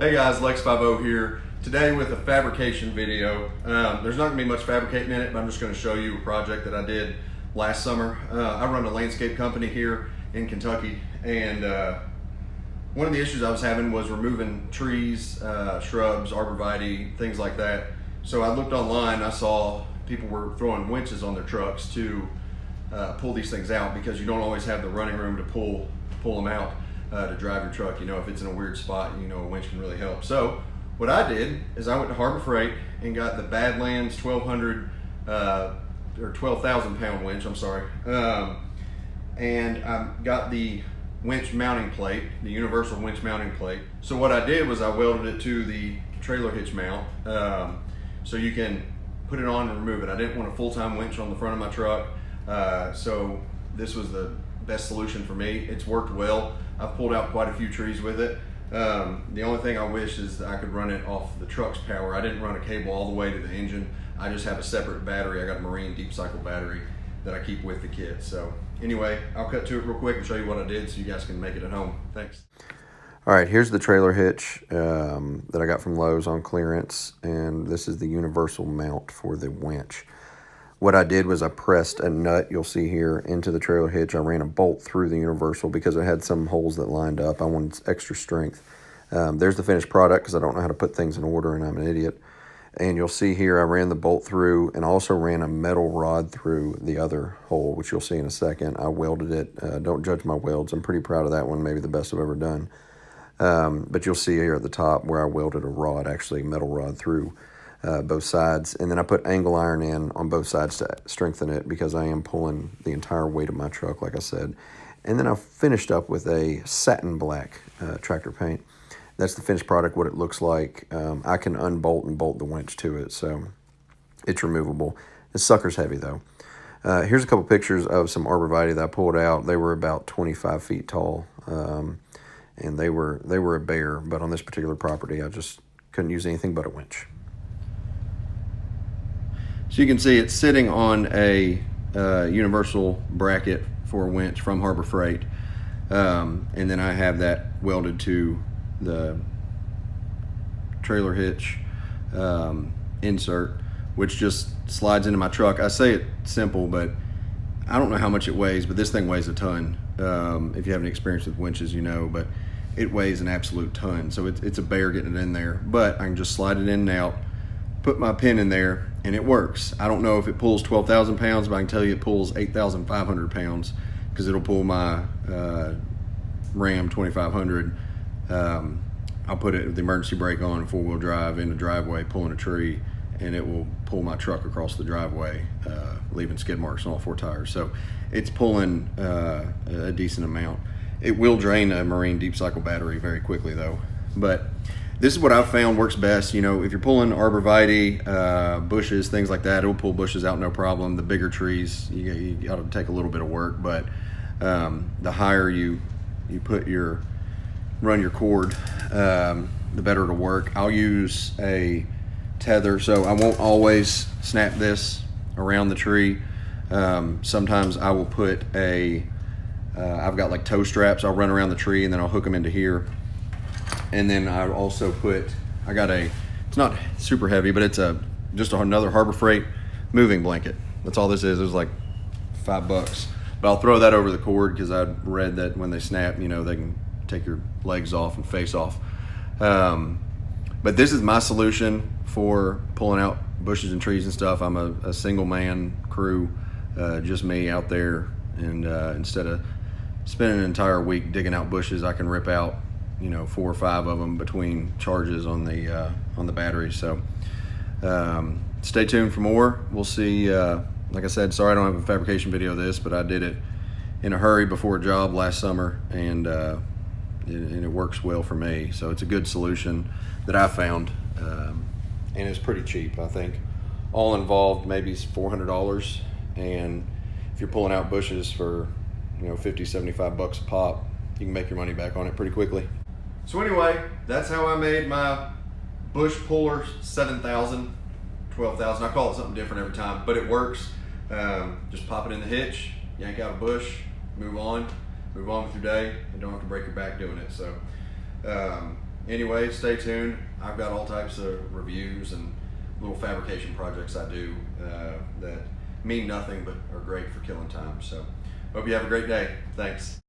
Hey guys, Lex50 here. Today with a fabrication video. There's not going to be much fabricating in it, but I'm just going to show you a project that I did last summer. I run a landscape company here in Kentucky, and one of the issues I was having was removing trees, shrubs, arborvitae, things like that. So I looked online, I saw people were throwing winches on their trucks to pull these things out, because you don't always have the running room to pull them out to drive your truck. You know, if it's in a weird spot, you know, a winch can really help. So what I did is I went to Harbor Freight and got the Badlands 1200 or 12,000 pound winch, I'm sorry. And I got the winch mounting plate, the universal winch mounting plate. So what I did was I welded it to the trailer hitch mount, so you can put it on and remove it. I didn't want a full-time winch on the front of my truck, so this was the best solution for me. It's worked well. I've pulled out quite a few trees with it. The only thing I wish is that I could run it off the truck's power. I didn't run a cable all the way to the engine. I just have a separate battery. I got a marine deep cycle battery that I keep with the kit. So anyway, I'll cut to it real quick and show you what I did so you guys can make it at home. Thanks. All right, here's the trailer hitch that I got from Lowe's on clearance, and this is the universal mount for the winch. What I did was I pressed a nut, you'll see here, into the trailer hitch. I ran a bolt through the universal because it had some holes that lined up. I wanted extra strength. There's the finished product, because I don't know how to put things in order and I'm an idiot. And you'll see here I ran the bolt through and also ran a metal rod through the other hole, which you'll see in a second. I welded it. Don't judge my welds. I'm pretty proud of that one, maybe the best I've ever done. But you'll see here at the top where I welded a rod, actually a metal rod, through both sides. And then I put angle iron in on both sides to strengthen it, because I am pulling the entire weight of my truck, like I said. And then I finished up with a satin black tractor paint. That's the finished product, what it looks like. I can unbolt and bolt the winch to it, so it's removable. This sucker's heavy though. Here's a couple pictures of some arborvitae that I pulled out. They were about 25 feet tall, and they were a bear, but on this particular property I just couldn't use anything but a winch. So you can see it's sitting on a universal bracket for a winch from Harbor Freight, and then I have that welded to the trailer hitch insert, which just slides into my truck. I say it simple, but I don't know how much it weighs, but this thing weighs a ton. If you have any experience with winches, you know, but it weighs an absolute ton. So it's a bear getting it in there, but I can just slide it in and out, put my pin in there, and it works. I don't know if it pulls 12,000 pounds, but I can tell you it pulls 8,500 pounds, because it'll pull my Ram 2500. I'll put it with the emergency brake on, 4-wheel drive in the driveway, pulling a tree, and it will pull my truck across the driveway, leaving skid marks on all 4 tires. So it's pulling a decent amount. It will drain a marine deep cycle battery very quickly though. But this is what I've found works best. You know, if you're pulling arborvitae, bushes, things like that, it'll pull bushes out no problem. The bigger trees, you got to take a little bit of work, but the higher you run your cord, the better it'll work. I'll use a tether, so I won't always snap this around the tree. Sometimes I will put I've got like toe straps. I'll run around the tree and then I'll hook them into here. And then I also it's not super heavy, but it's just another Harbor Freight moving blanket. That's all this is. It was like $5, but I'll throw that over the cord, because I read that when they snap, you know, they can take your legs off and face off. But this is my solution for pulling out bushes and trees and stuff. I'm a single man crew, just me out there, and instead of spending an entire week digging out bushes, I can rip out, you know, 4 or 5 of them between charges on the battery. So stay tuned for more. We'll see. Like I said, sorry I don't have a fabrication video of this, but I did it in a hurry before a job last summer, and it works well for me. So it's a good solution that I found, and it's pretty cheap. I think all involved maybe $400, and if you're pulling out bushes for, you know, 50, 75 bucks a pop, you can make your money back on it pretty quickly. So anyway, that's how I made my bush puller 7,000, 12,000. I call it something different every time, but it works. Just pop it in the hitch, yank out a bush, move on with your day, and don't have to break your back doing it. So anyway, stay tuned. I've got all types of reviews and little fabrication projects I do that mean nothing but are great for killing time. So hope you have a great day. Thanks.